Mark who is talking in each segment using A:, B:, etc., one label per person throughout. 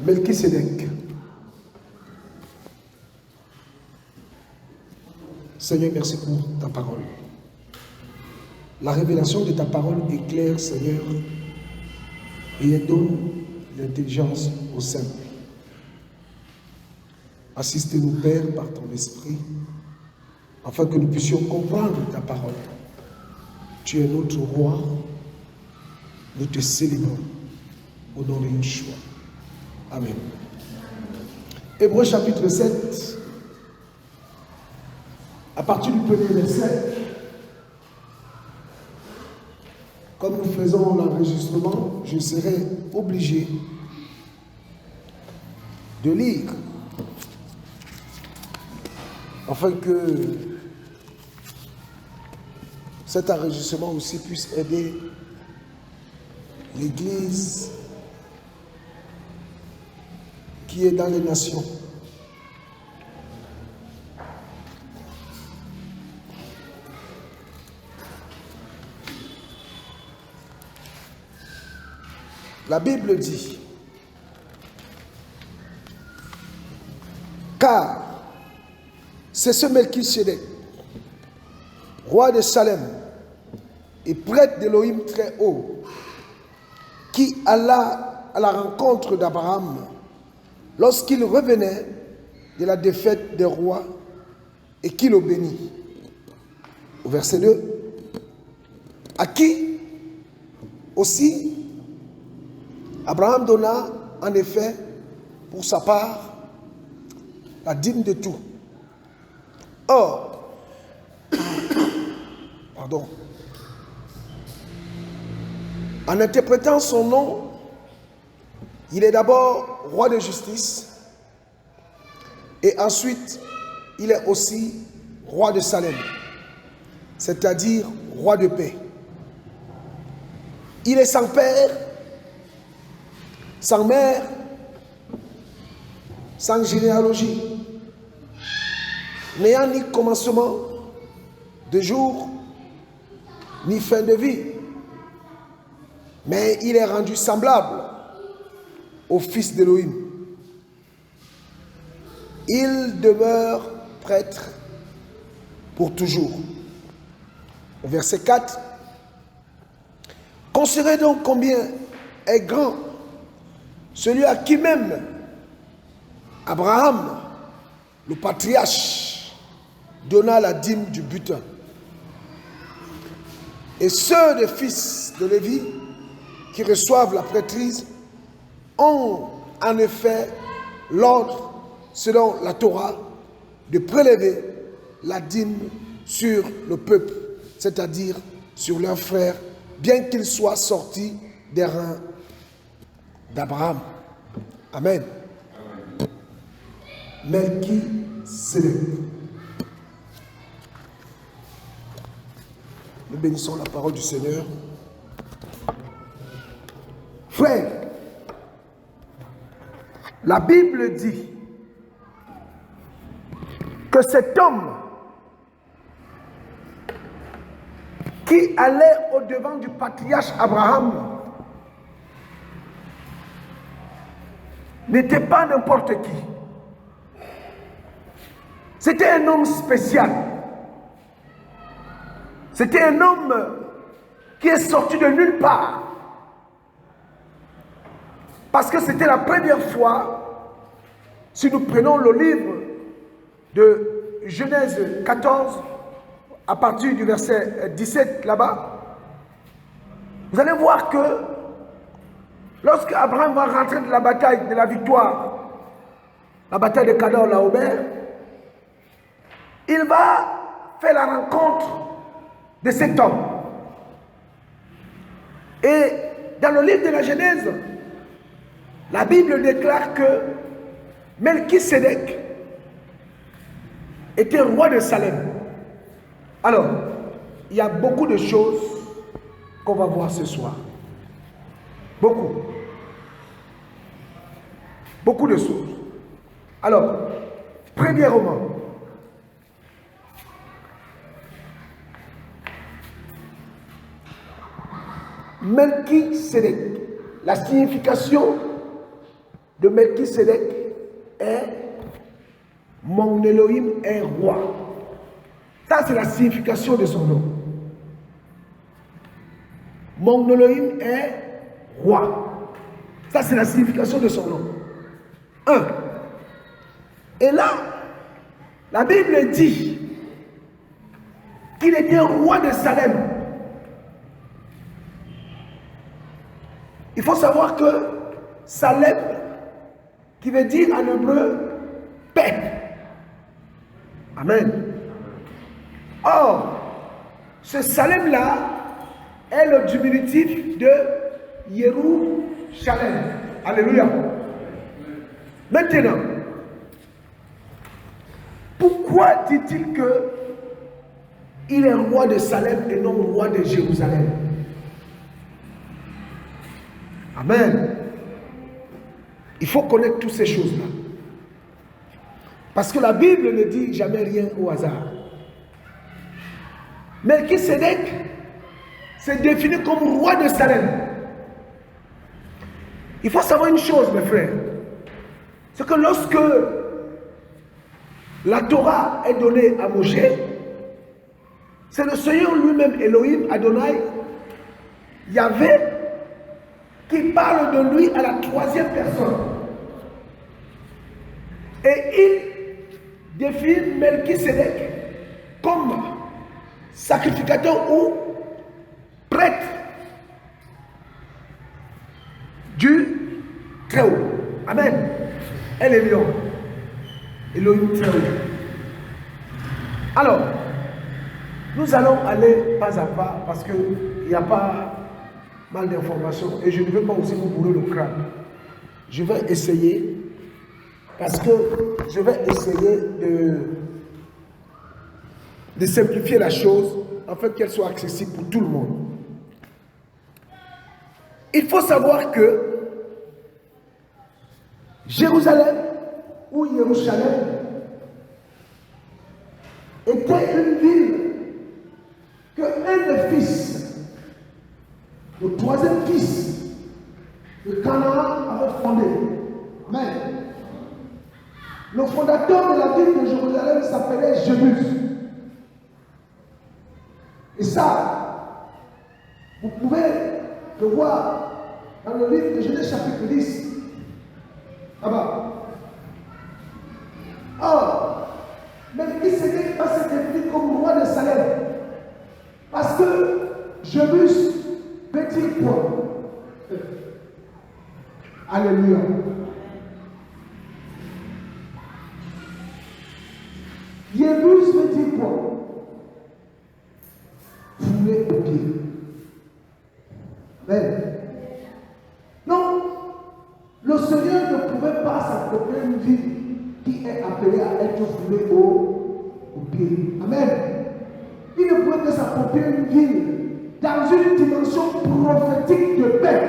A: Melchisédek. Seigneur, merci pour ta parole. La révélation de ta parole est claire, Seigneur, et elle donne l'intelligence au simple. Assistez-nous, Père, par ton esprit, afin que nous puissions comprendre ta parole. Tu es notre roi, nous te célébrons au nom de Yeshua. Amen. Hébreux chapitre 7, à partir du premier verset, comme nous faisons l'enregistrement, je serai obligé de lire afin que cet enregistrement aussi puisse aider l'Église qui est dans les nations. La Bible dit, car c'est ce Melchisédek, roi de Salem et prêtre d'Élohim très haut, qui alla à la rencontre d'Abraham lorsqu'il revenait de la défaite des rois et qui le bénit. Au verset 2, à qui aussi Abraham donna en effet pour sa part la dîme de tout. Or, en interprétant son nom, il est d'abord roi de justice et ensuite il est aussi roi de Salem, c'est-à-dire roi de paix. Il est sans père, sans mère, sans généalogie, n'ayant ni commencement de jour, ni fin de vie. Mais il est rendu semblable au Fils d'Élohim. Il demeure prêtre pour toujours. Au verset 4, considérez donc combien est grand celui à qui même Abraham, le patriarche, donna la dîme du butin. Et ceux des fils de Lévi qui reçoivent la prêtrise ont en effet l'ordre, selon la Torah, de prélever la dîme sur le peuple, c'est-à-dire sur leurs frères, bien qu'ils soient sortis des reins d'Abraham. Amen. Melchisédek. Nous bénissons la parole du Seigneur. Frère, la Bible dit que cet homme qui allait au-devant du patriarche Abraham n'était pas n'importe qui. C'était un homme spécial. C'était un homme qui est sorti de nulle part. Parce que c'était la première fois, si nous prenons le livre de Genèse 14, à partir du verset 17 là-bas, vous allez voir que lorsque Abraham va rentrer de la bataille de la victoire, la bataille de Kedar Laomer, il va faire la rencontre de cet homme. Et dans le livre de la Genèse, la Bible déclare que Melchisédek était roi de Salem. Alors, il y a beaucoup de choses qu'on va voir ce soir. Beaucoup. Beaucoup de choses. Alors, premièrement, Melchisédek, la signification de Melchisédek est mon Elohim est roi. Ça, c'est la signification de son nom. Mon Elohim est roi. Ça, c'est la signification de son nom. 1. Et là, la Bible dit qu'il est bien roi de Salem. Il faut savoir que Salem, qui veut dire en hébreu paix. Amen. Or, ce Salem-là est le diminutif de Jérusalem. Alléluia. Maintenant, pourquoi dit-il que il est roi de Salem et non roi de Jérusalem? Amen. Il faut connaître toutes ces choses-là. Parce que la Bible ne dit jamais rien au hasard. Melchisédek s'est défini comme roi de Salem. Il faut savoir une chose, mes frères. C'est que lorsque la Torah est donnée à Moshe, c'est le Seigneur lui-même, Elohim, Adonai, Yahvé, qui parle de lui à la troisième personne. Et il définit Melchisédek comme sacrificateur ou prêtre du Très-Haut. Amen. Elle est lion. Elohim Très-Haut. Alors, nous allons aller pas à pas parce qu'il n'y a pas mal d'informations et je ne veux pas aussi vous brûler le crâne. Je vais essayer parce que je vais essayer de simplifier la chose afin qu'elle soit accessible pour tout le monde. Il faut savoir que Jérusalem ou Jérusalem était une ville que un des fils, le troisième fils de Canaan avait fondé. Amen. Le fondateur de la ville de Jérusalem s'appelait Jébus. Et ça, vous pouvez le voir dans le livre de Genèse chapitre 10. Là-bas. Or, Melchisédek va se définir comme roi de Salem. Parce que Jébus veut dire quoi? Alléluia. Jébus veut dire quoi? Fouler au pied. Mais, non, le Seigneur ne pouvait pas s'approprier une vie qui est appelée à être foulée au pied. Amen. Il ne pouvait que s'approprier une ville dans une dimension prophétique de paix.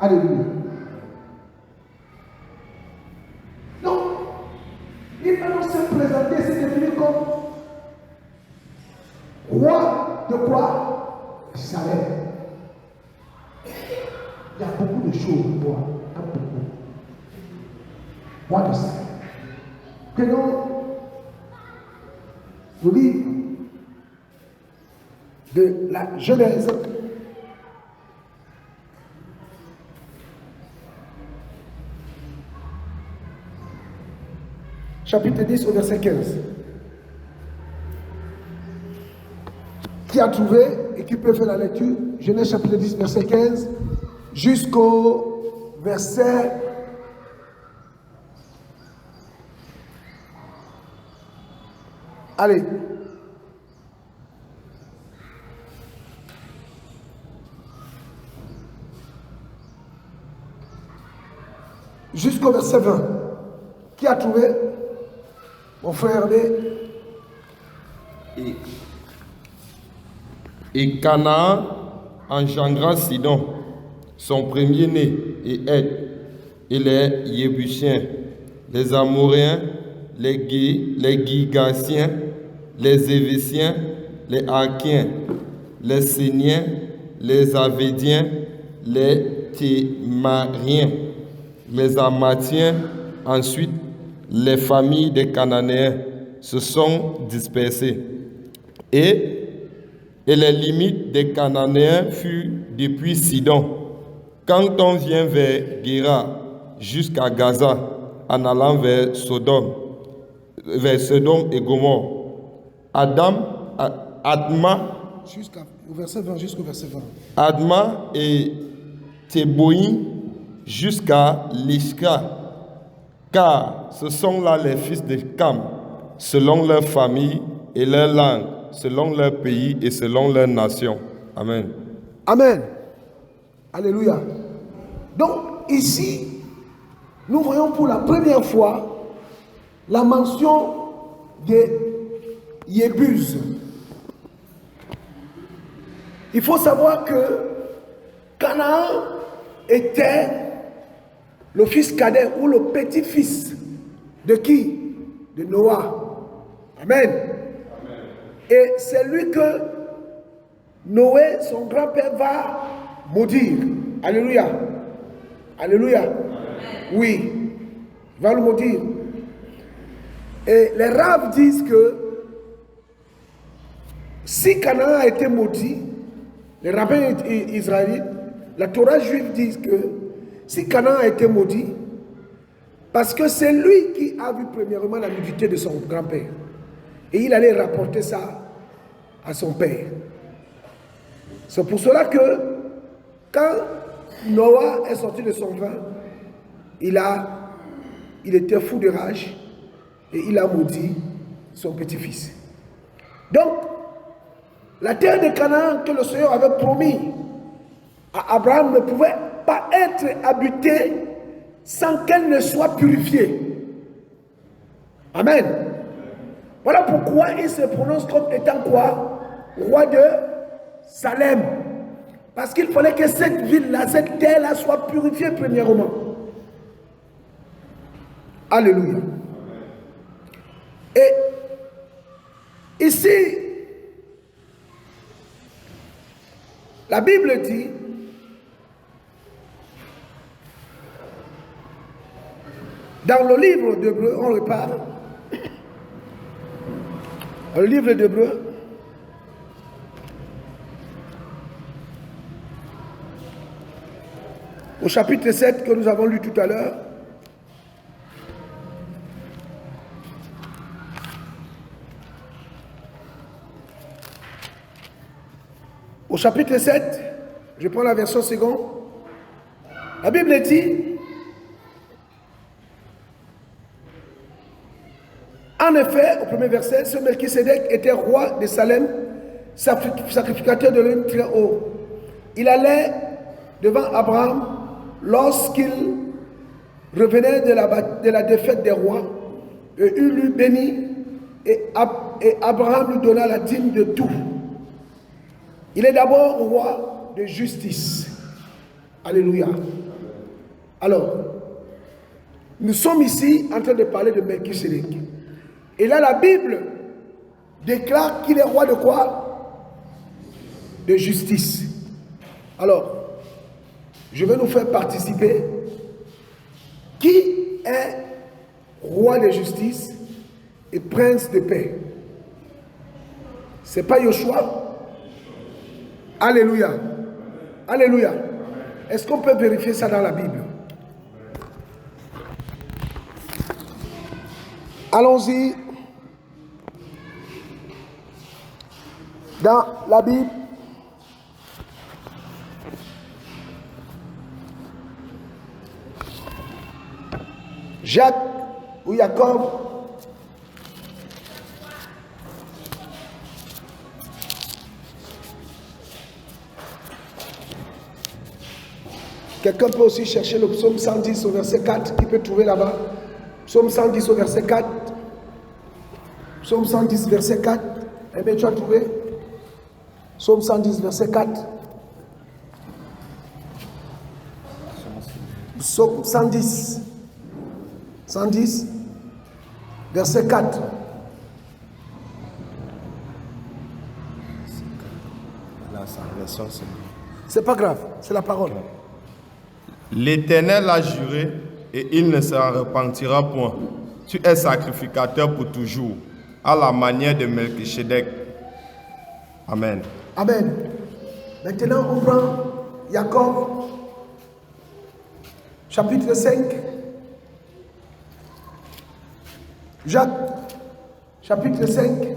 A: Alléluia. Donc, il va nous se présenter, se définir comme roi de quoi? Salem. Il y a beaucoup de choses pour moi. Roi de Salem. Prenons le livre de la Genèse. Chapitre 10 au verset 15. Qui a trouvé et qui peut faire la lecture? Genèse chapitre 10 verset 15 jusqu'au verset allez. Jusqu'au verset 20. Qui a trouvé? Mon frère
B: Et Canaan engendra Sidon, son premier-né, et Heth, et les Jébusiens, les Amoréens, les Girgasiens, les Évésiens, les Arkiens, les Séniens, les Avédiens, les Thémariens, les Amathiens, ensuite les familles des Cananéens se sont dispersées. Et les limites des Cananéens furent depuis Sidon. Quand on vient vers Guéra jusqu'à Gaza, en allant vers Sodome et Gomorrhe, Adma,
A: Jusqu'au verset 20, jusqu'au verset 20.
B: Adma et Théboïm jusqu'à Lishka, car ce sont là les fils de Cam, selon leur famille et leur langue, selon leur pays et selon leur nation. Amen.
A: Amen. Alléluia. Donc, ici, nous voyons pour la première fois la mention des Yébus. Il faut savoir que Canaan était le fils cadet ou le petit-fils de qui? De Noah. Amen. Et c'est lui que Noé, son grand-père, va maudire. Alléluia. Alléluia. Oui. Il va le maudire. Et les rabbins disent que si Canaan a été maudit, les rabbins israélites, la Torah juive dit que si Canaan a été maudit, parce que c'est lui qui a vu premièrement la nudité de son grand-père. Et il allait rapporter ça à son père. C'est pour cela que quand Noah est sorti de son vin, il était fou de rage et il a maudit son petit-fils. Donc, la terre de Canaan que le Seigneur avait promis à Abraham ne pouvait pas être habitée sans qu'elle ne soit purifiée. Amen. Voilà pourquoi il se prononce comme étant quoi? Roi de Salem. Parce qu'il fallait que cette ville-là, cette terre-là soit purifiée premièrement. Alléluia. Et ici, la Bible dit, dans le livre d'Hébreux, on le parle, le livre d'Hébreux, au chapitre 7 que nous avons lu tout à l'heure, au chapitre 7, je prends la version seconde, la Bible dit, en effet, au premier verset, ce Melchisédek était roi de Salem, sacrificateur de l'homme très haut. Il allait devant Abraham lorsqu'il revenait de la défaite des rois, et il lui bénit, et Abraham lui donna la dîme de tout. Il est d'abord roi de justice. Alléluia. Alors, nous sommes ici en train de parler de Melchisédek. Et là, la Bible déclare qu'il est roi de quoi? De justice. Alors, je vais nous faire participer. Qui est roi de justice et prince de paix? C'est pas Yoshua? Alléluia. Alléluia. Est-ce qu'on peut vérifier ça dans la Bible? Allons-y. Dans la Bible. Jacques ou Jacob. Quelqu'un peut aussi chercher le psaume 110 au verset 4, qui peut trouver là-bas. Psaume 110 au verset 4. Psaume 110 verset 4. Eh bien, tu as trouvé? Psaume 110 verset 4. Psaume 110. 110 verset 4.
C: Là, c'est en version seconde.
A: C'est pas grave, c'est la parole.
B: L'Éternel a juré et il ne se repentira point. Tu es sacrificateur pour toujours, à la manière de Melchisedec. Amen.
A: Amen. Maintenant, on prend Jacob, chapitre 5. Jacques, chapitre 5.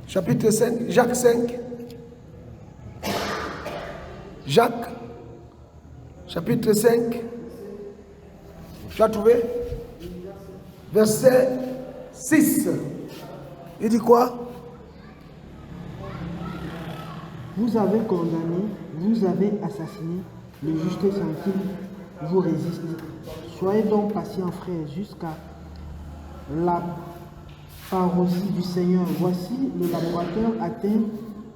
A: Chapitre 5, Jacques 5. Jacques, chapitre 5. Tu as trouvé? Verset 6. Il dit quoi?
C: Vous avez condamné, vous avez assassiné le juste sans qu'il vous résiste. Soyez donc patients, frères, jusqu'à la parousie du Seigneur. Voici, le laboratoire atteint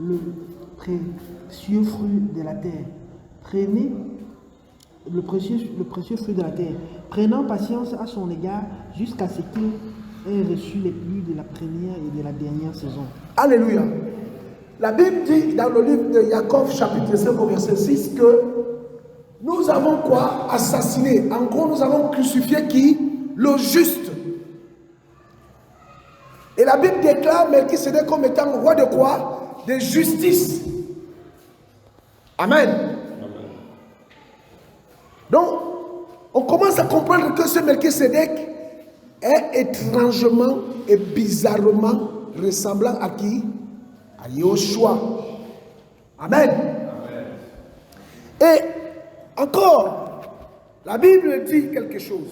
C: le précieux fruit de la terre. Prenez le précieux fruit de la terre, prenant patience à son égard jusqu'à ce qu'il ait reçu les pluies de la première et de la dernière saison.
A: Alléluia. La Bible dit dans le livre de Jacob, chapitre 5, au verset 6, que nous avons quoi? Assassiné. En gros, nous avons crucifié qui? Le juste. Et la Bible déclare Melchisedec comme étant roi de quoi? De justice. Amen. Donc, on commence à comprendre que ce Melchisedec est étrangement et bizarrement ressemblant à qui? À Yoshua. Amen. Et encore, la Bible dit quelque chose.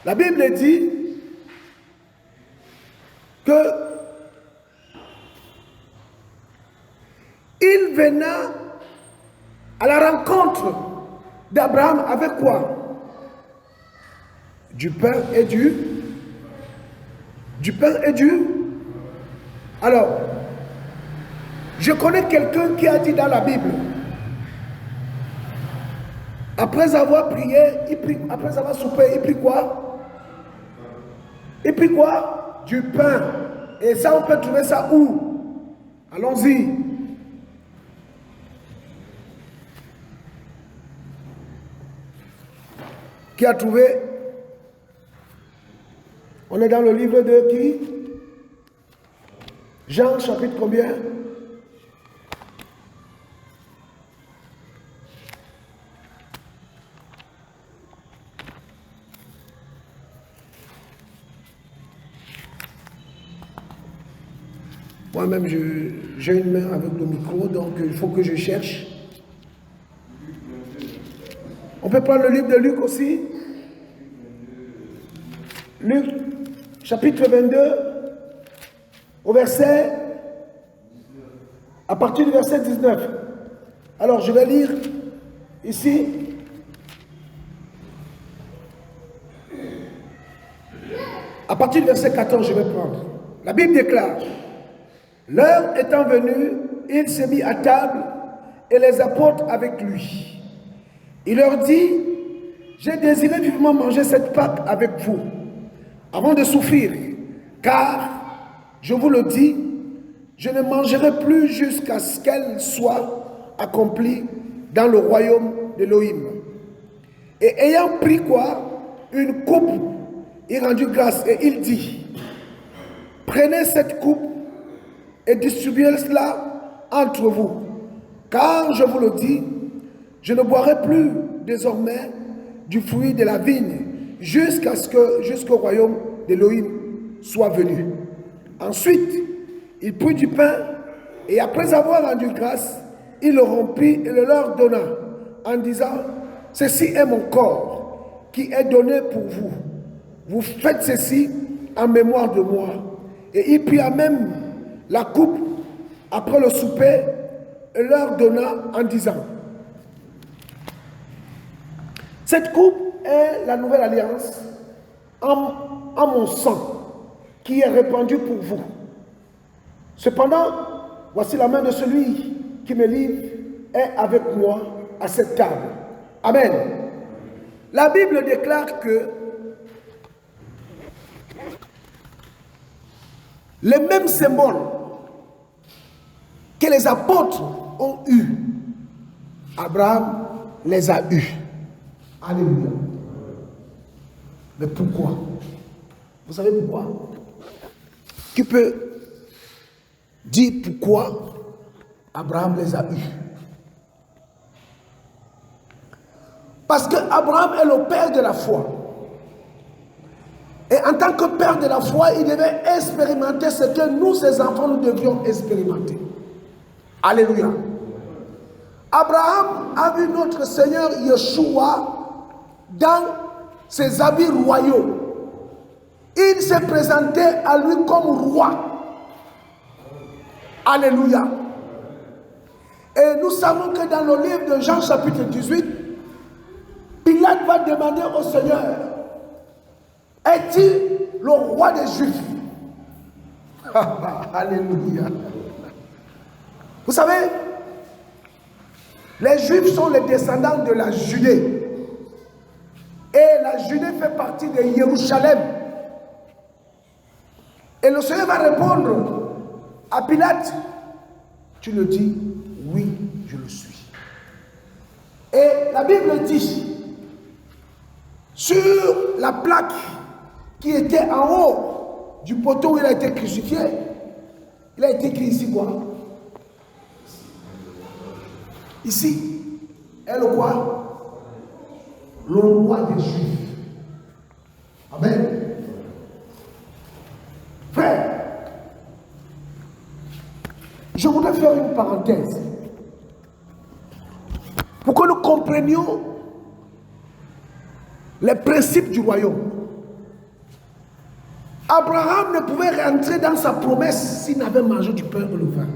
A: La Bible dit que il venait à la rencontre d'Abraham avec quoi? Du pain et du pain et du. Alors, je connais quelqu'un qui a dit dans la Bible, après avoir prié, après avoir soupé, il prit quoi? Il prit quoi? Du pain. Et ça, on peut trouver ça où? Allons-y. Qui a trouvé? On est dans le livre de qui? Jean, chapitre combien? Moi-même, j'ai une main avec le micro, donc il faut que je cherche. On peut prendre le livre de Luc aussi. Luc, chapitre 22, à partir du verset 19. Alors, je vais lire ici. À partir du verset 14, je vais prendre. La Bible déclare, l'heure étant venue, il s'est mis à table et les apôtres avec lui. Il leur dit, j'ai désiré vivement manger cette Pâque avec vous, avant de souffrir, car, je vous le dis, je ne mangerai plus jusqu'à ce qu'elle soit accomplie dans le royaume d'Élohim. Et ayant pris quoi? Une coupe, il rendit grâce et il dit, prenez cette coupe et distribuez-la entre vous, car je vous le dis, je ne boirai plus désormais du fruit de la vigne jusqu'au royaume d'Élohim soit venu. Ensuite, il prit du pain et après avoir rendu grâce, il le rompit et le leur donna en disant, ceci est mon corps qui est donné pour vous. Vous faites ceci en mémoire de moi. Et il prit même la coupe après le souper et leur donna en disant, cette coupe est la nouvelle alliance en mon sang qui est répandu pour vous. Cependant, voici la main de celui qui me livre est avec moi à cette table. Amen. La Bible déclare que les mêmes symboles que les apôtres ont eus, Abraham les a eus. Alléluia. Mais pourquoi? Vous savez pourquoi? Qui peut dire pourquoi Abraham les a eus? Parce que Abraham est le père de la foi. Et en tant que père de la foi, il devait expérimenter ce que nous, ses enfants, nous devions expérimenter. Alléluia. Abraham a vu notre Seigneur Yeshua dans ses habits royaux. Il s'est présenté à lui comme roi. Alléluia. Et nous savons que dans le livre de Jean chapitre 18, Pilate va demander au Seigneur, est-il le roi des Juifs? Alléluia. Vous savez, les Juifs sont les descendants de la Judée. Et la Judée fait partie de Jérusalem. Et le Seigneur va répondre à Pilate, tu le dis, oui, je le suis. Et la Bible dit, sur la plaque qui était en haut du poteau où il a été crucifié, il a été écrit ici quoi? Ici, est le quoi? Le roi des Juifs. Amen. Frère, je voudrais faire une parenthèse pour que nous comprenions les principes du royaume. Abraham ne pouvait rentrer dans sa promesse s'il n'avait mangé du pain et le vin.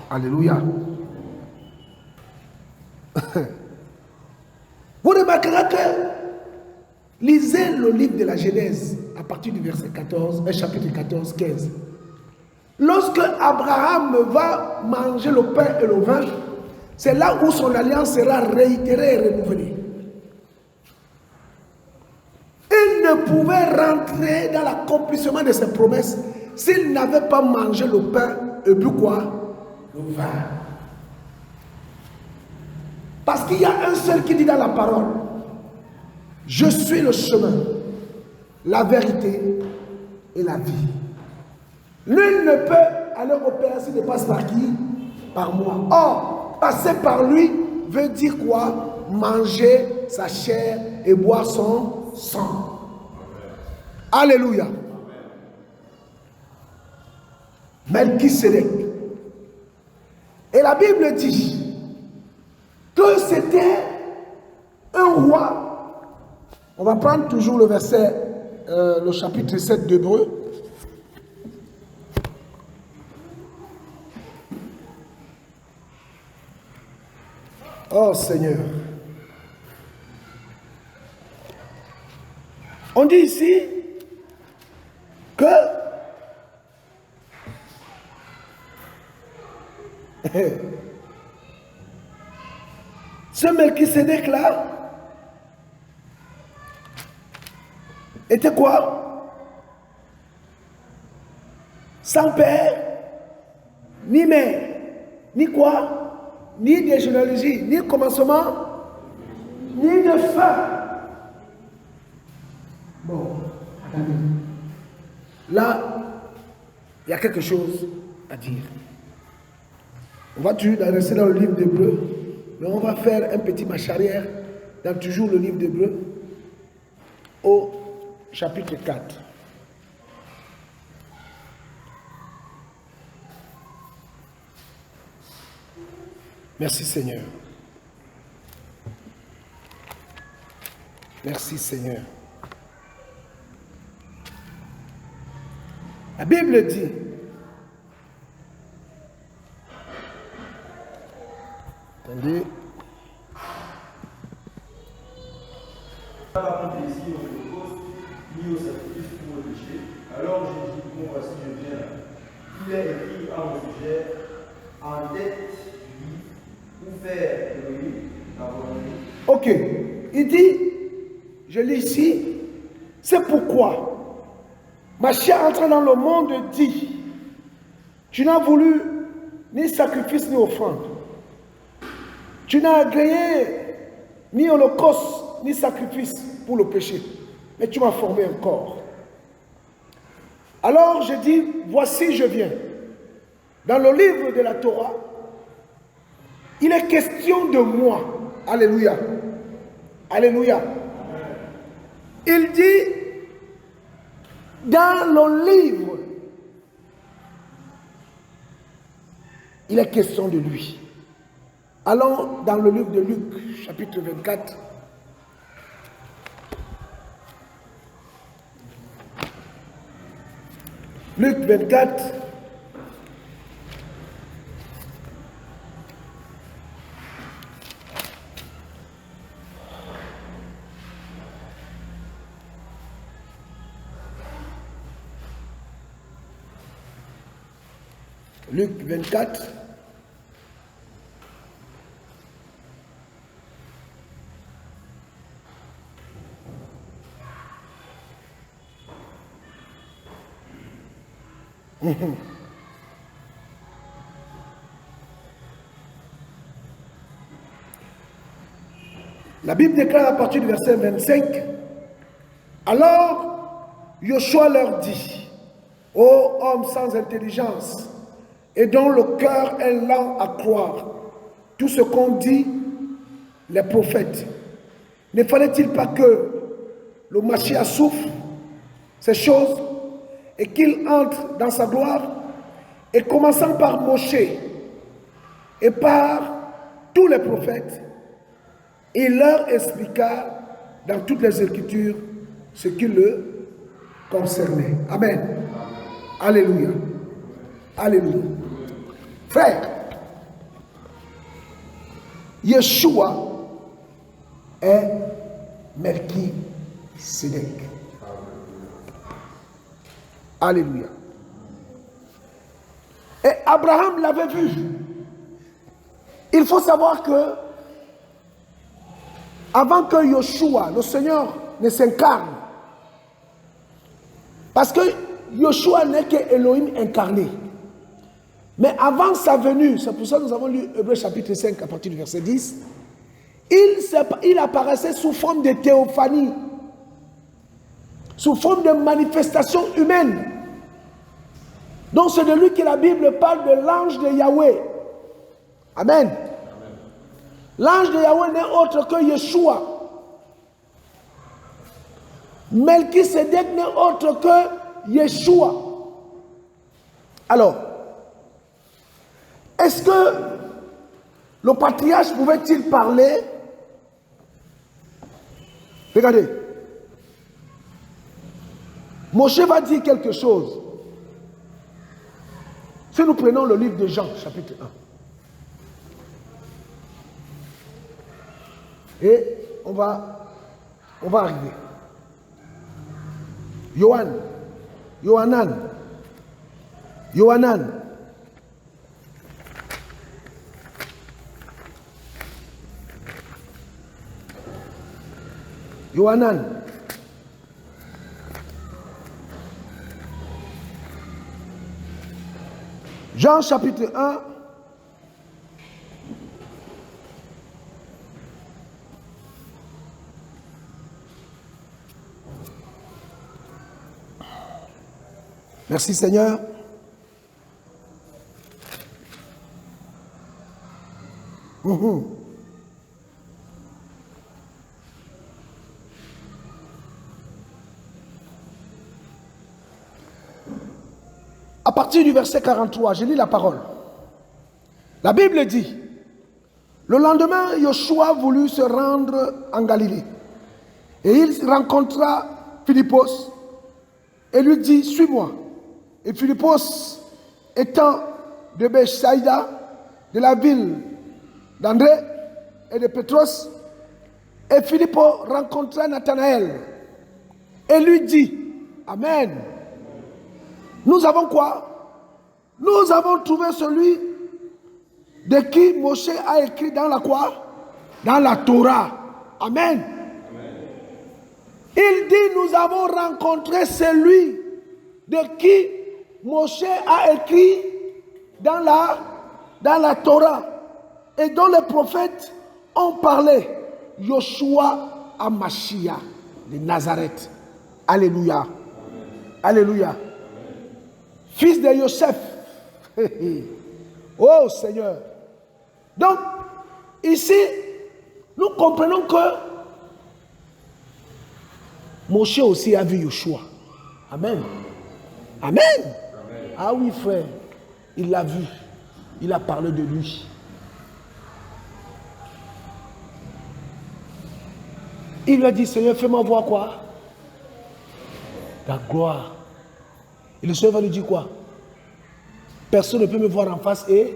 A: Alléluia. Vous remarquerez que lisez le livre de la Genèse à partir du verset 14, chapitre 14, 15. Lorsque Abraham va manger le pain et le vin, c'est là où son alliance sera réitérée et renouvelée. Il ne pouvait rentrer dans l'accomplissement de ses promesses s'il n'avait pas mangé le pain et bu quoi? Le vin. Parce qu'il y a un seul qui dit dans la parole, je suis le chemin, la vérité et la vie. Nul ne peut aller au Père s'il ne passe par qui? Par moi. Or, passer par lui veut dire quoi? Manger sa chair et boire son sang. Alléluia. Melchisédek. Et la Bible dit que c'était un roi. On va prendre toujours le verset, le chapitre 7 d'Hébreux. Oh Seigneur. On dit ici que ce Melchisédek là était quoi? Sans père, ni mère, ni quoi? Ni de généalogie, ni commencement, ni de fin. Bon, attendez. Là, il y a quelque chose à dire. On va toujours rester dans le livre d'Hébreux, mais on va faire un petit marche arrière dans toujours le livre d'Hébreux, au chapitre 4. Merci Seigneur. Merci Seigneur. La Bible dit, attendez,
D: alors Jésus dit, bon, voici je viens. Il est écrit à mon sujet, en tête du
A: Ok. Il dit, je lis ici, c'est pourquoi Mashiach entrant dans le monde dit, tu n'as voulu ni sacrifice ni offrande. Tu n'as agréé ni holocauste ni sacrifice pour le péché. Mais tu m'as formé un corps. Alors je dis, voici je viens. Dans le livre de la Torah, il est question de moi. Alléluia. Alléluia. Il dit, dans le livre, il est question de lui. Allons dans le livre de Luc, chapitre 24. Luc 24. Luc 24. La Bible déclare à partir du verset 25, alors Joshua leur dit, ô hommes sans intelligence, et dont le cœur est lent à croire tout ce qu'ont dit les prophètes, ne fallait-il pas que le Mashiach souffre ces choses et qu'il entre dans sa gloire? Et commençant par Moshe et par tous les prophètes, il leur expliqua dans toutes les Écritures ce qui le concernait. Amen. Alléluia. Alléluia. Frère, Yeshua est Melchisedec. Alléluia. Et Abraham l'avait vu. Il faut savoir que avant que Yeshua, le Seigneur, ne s'incarne, parce que Yeshua n'est que Elohim incarné. Mais avant sa venue, c'est pour ça que nous avons lu Hébreux chapitre 5 à partir du verset 10, il apparaissait sous forme de théophanie, sous forme de manifestation humaine. Donc c'est de lui que la Bible parle de l'ange de Yahweh. Amen. L'ange de Yahweh n'est autre que Yeshua. Melchisedec n'est autre que Yeshua. Alors, est-ce que le patriarche pouvait-il parler? Regardez. Moshe va dire quelque chose. Si nous prenons le livre de Jean, chapitre 1. Et on va arriver. Yohanan. Jean chapitre 1. Merci Seigneur. À partir du verset 43, je lis la parole. La Bible dit, le lendemain, Joshua voulut se rendre en Galilée. Et il rencontra Philippos et lui dit, suis-moi. Et Philippos, étant de Bethsaïda, de la ville d'André et de Pétros, et Philippos rencontra Nathanaël et lui dit, Amen. Nous avons quoi? Nous avons trouvé celui de qui Moshe a écrit dans la quoi? Dans la Torah. Amen. Il dit, nous avons rencontré celui de qui Moshe a écrit dans la Torah et dont les prophètes ont parlé. Yoshua HaMashiach de Nazareth. Alléluia. Alléluia. Fils de Yosef. Oh Seigneur. Donc, ici, nous comprenons que Moshe aussi a vu Yoshua. Amen. Amen. Amen. Ah oui, frère. Il l'a vu. Il a parlé de lui. Il lui a dit, Seigneur, fais-moi voir quoi? La gloire. Et le Seigneur va lui dire quoi? Personne ne peut me voir en face et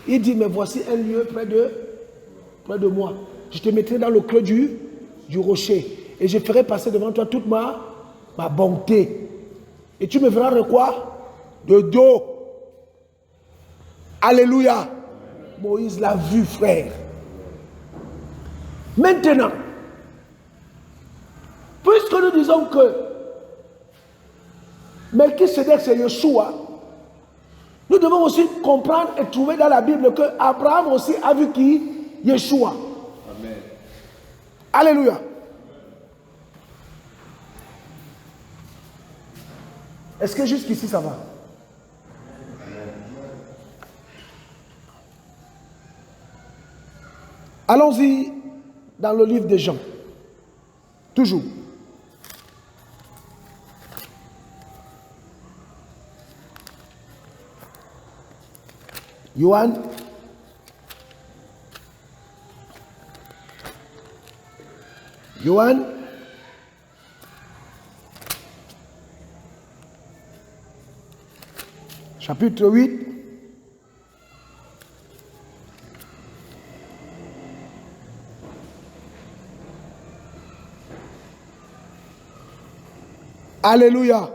A: il dit, mais voici un lieu près de moi. Je te mettrai dans le creux du rocher et je ferai passer devant toi toute ma bonté. Et tu me verras de quoi? De dos. Alléluia. Moïse l'a vu, frère. Maintenant, puisque nous disons que Melchisedec c'est Yeshua, nous devons aussi comprendre et trouver dans la Bible que Abraham aussi a vu qui? Yeshua. Amen. Alléluia. Est-ce que jusqu'ici ça va? Allons-y dans le livre de Jean. Toujours. Yohan. Yohan. Chapitre 8. Alléluia.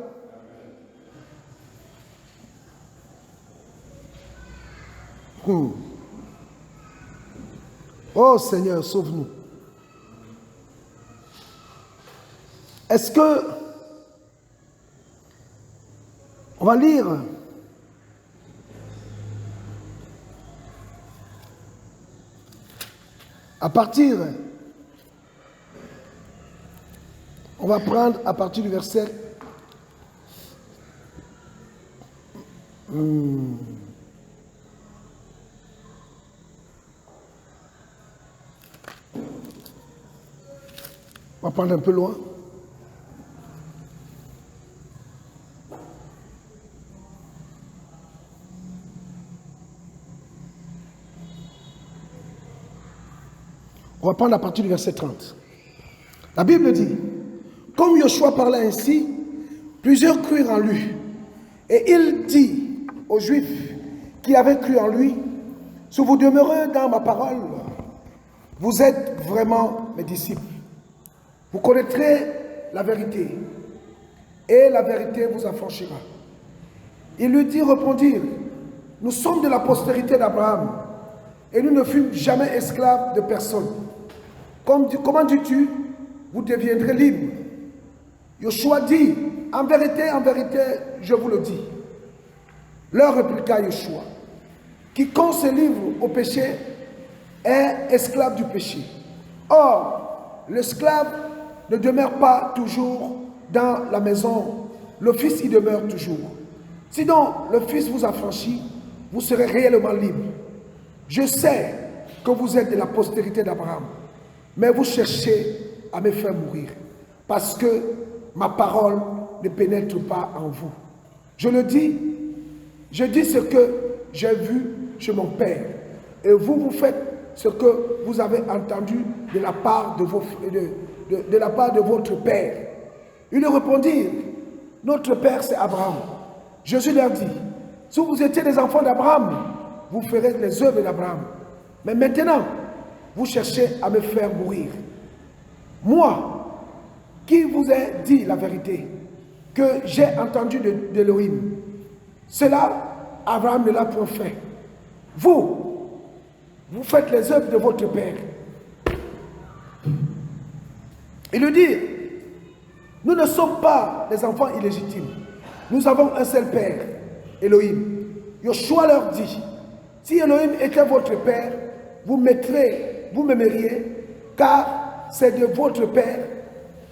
A: Oh Seigneur, sauve-nous. Est-ce que on va lire à partir, on va prendre à partir du verset on va prendre un peu loin. On va prendre à partir du verset 30. La Bible dit, comme Yoshua parlait ainsi, plusieurs crurent en lui. Et il dit aux Juifs qui avaient cru en lui, si vous demeurez dans ma parole, vous êtes vraiment mes disciples. Vous connaîtrez la vérité, et la vérité vous affranchira. Il lui dit, répondirent, nous sommes de la postérité d'Abraham, et nous ne fûmes jamais esclaves de personne. Comment dis-tu, vous deviendrez libres? Yoshua dit, en vérité, je vous le dis. Leur répliqua Yoshua, quiconque se livre au péché est esclave du péché. Or, l'esclave ne demeure pas toujours dans la maison, le Fils y demeure toujours. Si donc le Fils vous affranchit, vous serez réellement libre. Je sais que vous êtes de la postérité d'Abraham, mais vous cherchez à me faire mourir, parce que ma parole ne pénètre pas en vous. Je dis ce que j'ai vu chez mon Père, et vous faites ce que vous avez entendu de la part de votre Père. Ils lui répondirent, notre Père c'est Abraham. Jésus leur dit, si vous étiez des enfants d'Abraham, vous ferez les œuvres d'Abraham. Mais maintenant, vous cherchez à me faire mourir. Moi, qui vous ai dit la vérité, que j'ai entendu d'Élohim, cela, Abraham ne l'a point fait. Vous, vous faites les œuvres de votre Père. Il lui dit, nous ne sommes pas des enfants illégitimes. Nous avons un seul Père, Elohim. Yoshua leur dit, si Elohim était votre Père, vous m'aimeriez, car c'est de votre Père,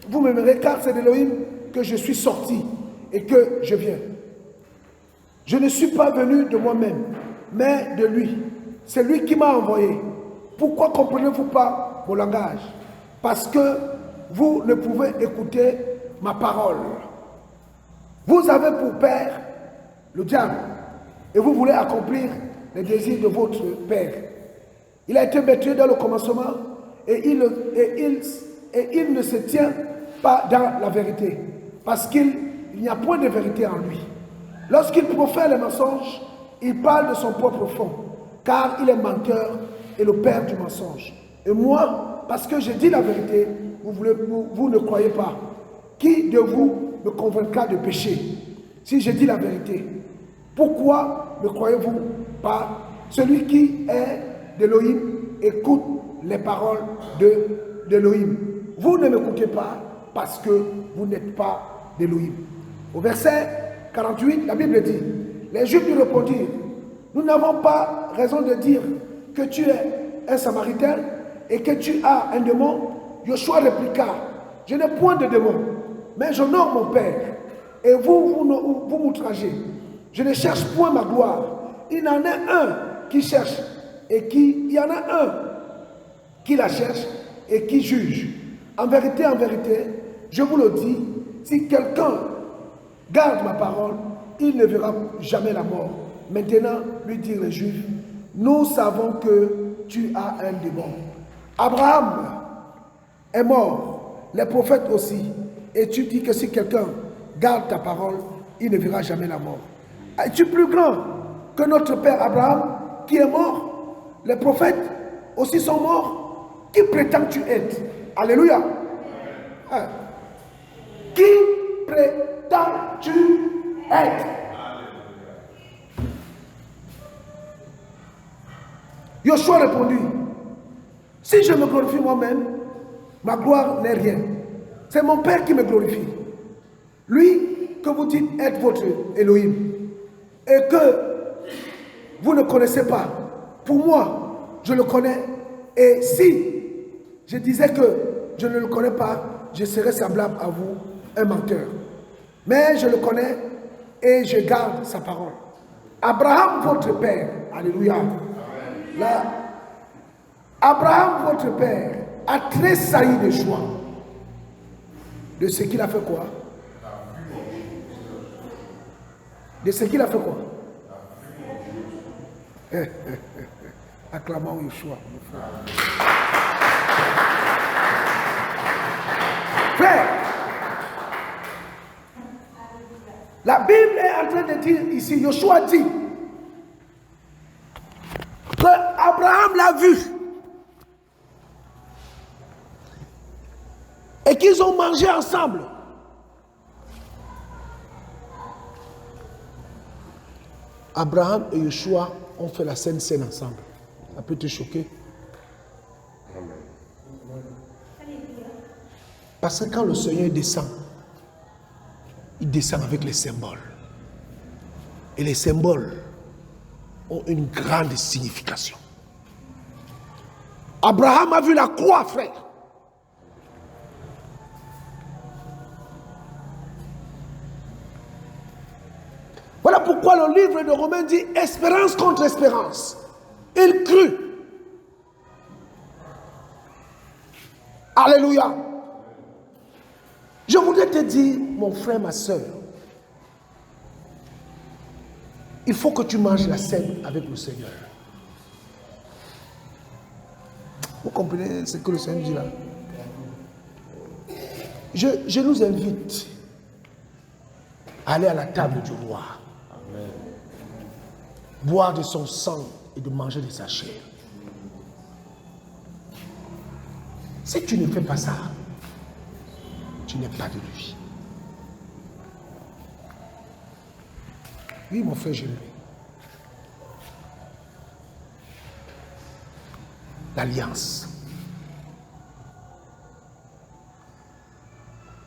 A: vous m'aimerez, car c'est d'Elohim que je suis sorti et que je viens. Je ne suis pas venu de moi-même, mais de lui. C'est lui qui m'a envoyé. Pourquoi comprenez-vous pas mon langage? Parce que vous ne pouvez écouter ma parole. Vous avez pour père le diable et vous voulez accomplir les désirs de votre père. Il a été battu dans le commencement et il ne se tient pas dans la vérité parce qu'il n'y a point de vérité en lui. Lorsqu'il profère les mensonges, il parle de son propre fond, car il est menteur et le père du mensonge. Et moi, parce que je dis la vérité, vous ne croyez pas. Qui de vous me convaincra de péché si je dis la vérité? Pourquoi ne croyez-vous pas? Celui qui est d'Elohim écoute les paroles d'Elohim. Vous ne m'écoutez pas parce que vous n'êtes pas d'Elohim. Au verset 48, la Bible dit, les Juifs lui répondirent, nous n'avons pas raison de dire que tu es un Samaritain et que tu as un démon. Yoshua répliqua, je n'ai point de démon, mais j'honore mon Père, et vous m'outragez. Je ne cherche point ma gloire. Il y en a un qui cherche, il y en a un qui la cherche et qui juge. En vérité, je vous le dis, si quelqu'un garde ma parole, il ne verra jamais la mort. Maintenant, lui dirent les Juifs, nous savons que tu as un démon. Abraham est mort, les prophètes aussi. Et tu dis que si quelqu'un garde ta parole, il ne verra jamais la mort. Es-tu plus grand que notre père Abraham qui est mort? Les prophètes aussi sont morts. Qui prétends-tu être? Alléluia. Hein? Qui prétends-tu être? Yoshua répondit, si je me glorifie moi-même, ma gloire n'est rien. C'est mon Père qui me glorifie. Lui que vous dites être votre Elohim et que vous ne connaissez pas. Pour moi, je le connais. Et si je disais que je ne le connais pas, je serais semblable à vous, un menteur. Mais je le connais et je garde sa parole. Abraham, votre père, alléluia. Là, Abraham, votre père, a tressailli de joie de ce qu'il a fait quoi? De ce qu'il a fait quoi? Acclamons Yeshua. Frère, la Bible est en train de dire ici, Yeshua dit que Abraham l'a vu et qu'ils ont mangé ensemble. Abraham et Yeshua ont fait la scène ensemble. Ça peut te choquer. Parce que quand le Seigneur descend, il descend avec les symboles. Et les symboles ont une grande signification. Abraham a vu la croix, frère. Voilà pourquoi le livre de Romains dit espérance contre espérance. Il crut. Alléluia. Je voudrais te dire, mon frère, ma soeur, il faut que tu manges la scène avec le Seigneur. Vous comprenez ce que le Seigneur dit là? Je nous invite à aller à la table du roi. Amen. Boire de son sang et de manger de sa chair. Si tu ne fais pas ça, tu n'es pas de lui. Oui, mon frère, je le d'alliance.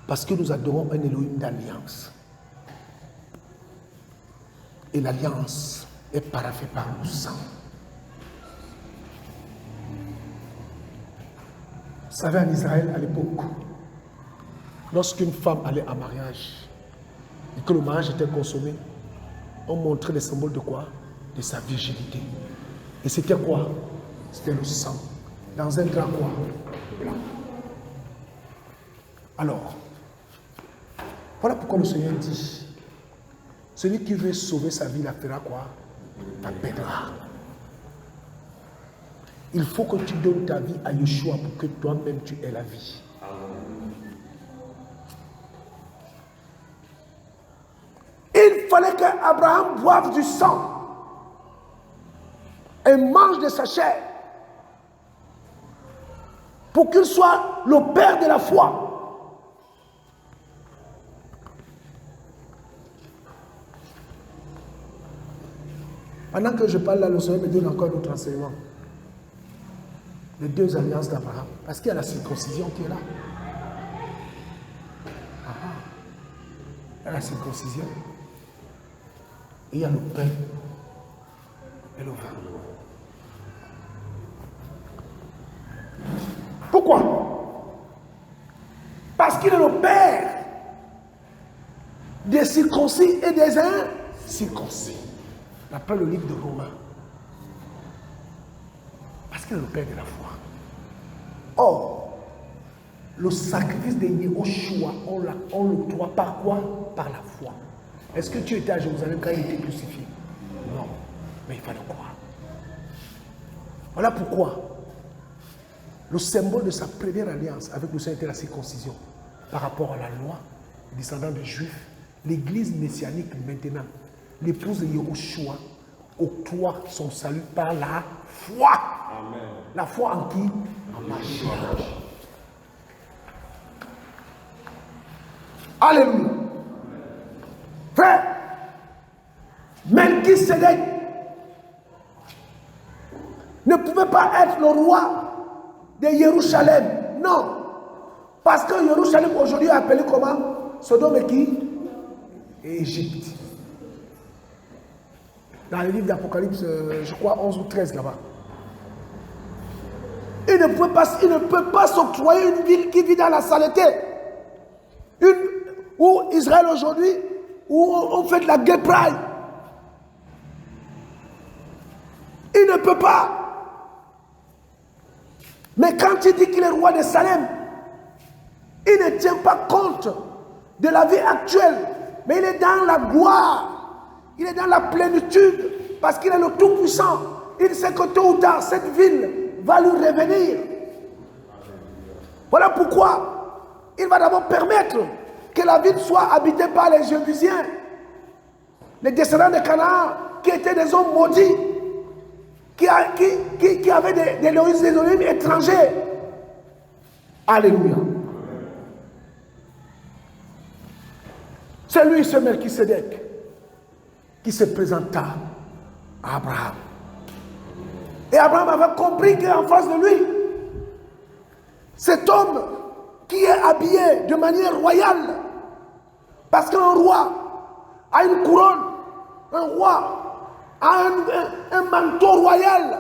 A: Parce que nous adorons un Elohim d'alliance. Et l'alliance est paraphée par le sang. Vous savez, en Israël, à l'époque, lorsqu'une femme allait en mariage et que le mariage était consommé, on montrait les symboles de quoi? De sa virginité. Et c'était quoi? C'était le sang. Dans un drap quoi? Blanc. Alors, voilà pourquoi le Seigneur dit, celui qui veut sauver sa vie la fera quoi? La perdra. Il faut que tu donnes ta vie à Yeshua pour que toi-même tu aies la vie. Il fallait qu'Abraham boive du sang et mange de sa chair pour qu'il soit le père de la foi. Pendant que je parle là, le Seigneur me donne encore d'autres enseignements. Les deux alliances d'Abraham. Parce qu'il y a la circoncision qui est là. Il y a la circoncision. Et il y a le pain et le vin. Pourquoi? Parce qu'il est le père des circoncis et des incirconcis. On appelle le livre de Romains. Parce qu'il est le père de la foi. Or, le sacrifice de Yeshua, on le doit par quoi? Par la foi. Est-ce que tu étais à Jérusalem quand il était crucifié? Non, mais il fallait croire. Voilà pourquoi le symbole de sa première alliance avec le Seigneur était la circoncision. Par rapport à la loi, descendant des Juifs, l'église messianique maintenant, l'épouse de Yeshua, octroie son salut par la foi. Amen. La foi en qui? En Mashiach. Alléluia. Frère, Melchisédek ne pouvait pas être le roi de Jérusalem. Non. Parce que Jérusalem aujourd'hui est appelé comment? Sodome et qui? Et Égypte. Dans le livre d'Apocalypse, je crois 11 ou 13 là-bas. Il ne peut pas s'octroyer une ville qui vit dans la saleté. Où Israël aujourd'hui, où on fait de la gay pride. Il ne peut pas. Mais quand il dit qu'il est roi de Salem, il ne tient pas compte de la vie actuelle. Mais il est dans la gloire. Il est dans la plénitude. Parce qu'il est le Tout-Puissant. Il sait que tôt ou tard, cette ville va lui revenir. Voilà pourquoi il va d'abord permettre que la ville soit habitée par les Jébusiens, les descendants de Canaan, qui étaient des hommes maudits, qui avaient des Elohim étrangers. Alléluia. C'est lui, ce Melchisédek, qui se présenta à Abraham. Et Abraham avait compris qu'en face de lui, cet homme qui est habillé de manière royale, parce qu'un roi a une couronne, un roi a un manteau royal,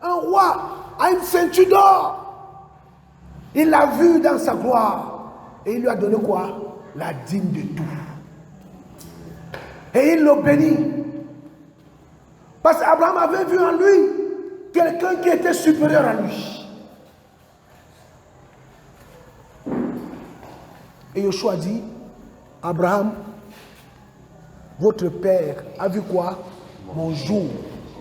A: un roi a une ceinture d'or. Il l'a vu dans sa gloire et il lui a donné quoi? La dîme de tout. Et il le bénit. Parce qu'Abraham avait vu en lui quelqu'un qui était supérieur à lui. Et Yeshua dit, Abraham, votre père a vu quoi? Mon jour.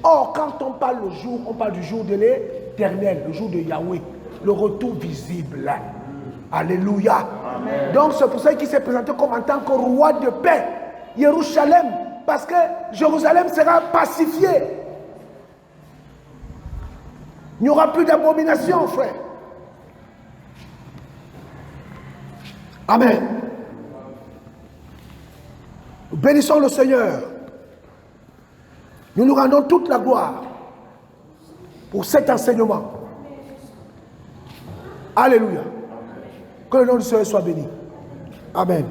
A: Or, quand on parle le jour, on parle du jour de l'Éternel, le jour de Yahweh, le retour visible. Alléluia. Amen. Donc c'est pour ça qu'il s'est présenté comme en tant que roi de paix, Jérusalem, parce que Jérusalem sera pacifiée. Il n'y aura plus d'abomination, frère. Amen. Nous bénissons le Seigneur. Nous nous rendons toute la gloire pour cet enseignement. Alléluia. Que le nom du Seigneur soit béni. Amen.